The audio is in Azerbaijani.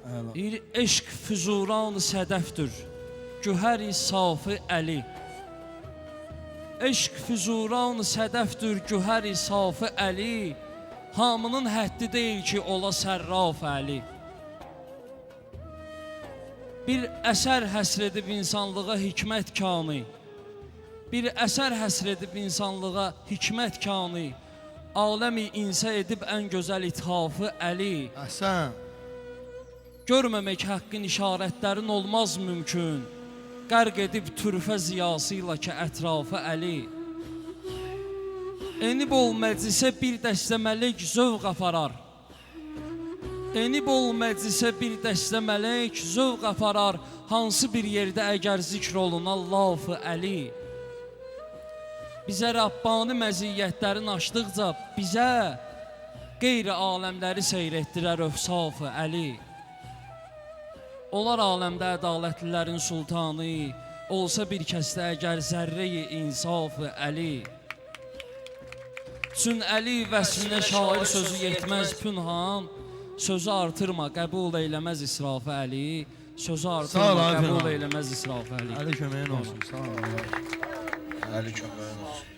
Bir eşq füzuran sədəfdir, gühəri safı əli. Eşq füzuran sədəfdir, gühəri safı əli. Hamının həddi deyil ki, ola sərraf əli. Bir əsər həsr edib insanlığa hikmət kanı. Bir əsər həsr edib insanlığa hikmət kanı. Aləmi insə edib ən gözəl ithafı əli. Əhsən. Görməmək haqqın işarətlərin olmaz mümkün. Qərq edib türfə ziyası ilə ki ətrafı əli. Enib ol məclisə bir dəstə mələk zövq aparar. Enib ol məclisə bir dəstə mələk zövq aparar. Hansı bir yerdə əgər zikr oluna laf-ı əli. Bizə Rabbani məziyyətlərin açdıqca bizə qeyri aləmləri seyr etdirər övsaf-ı əli. Olar aləmdə ədalətlilərin sultanı, olsa bir kəsdə əgər zərrəyi insaf-ı əli. Çün əli vəsfinə şair sözü yetməz pünhan, sözü artırma, qəbul eyləməz israf-ı əli. Sözü artırma, qəbul eyləməz israf-ı əli. Əli köməyin olsun, sağ ol. Əli köməyin olsun.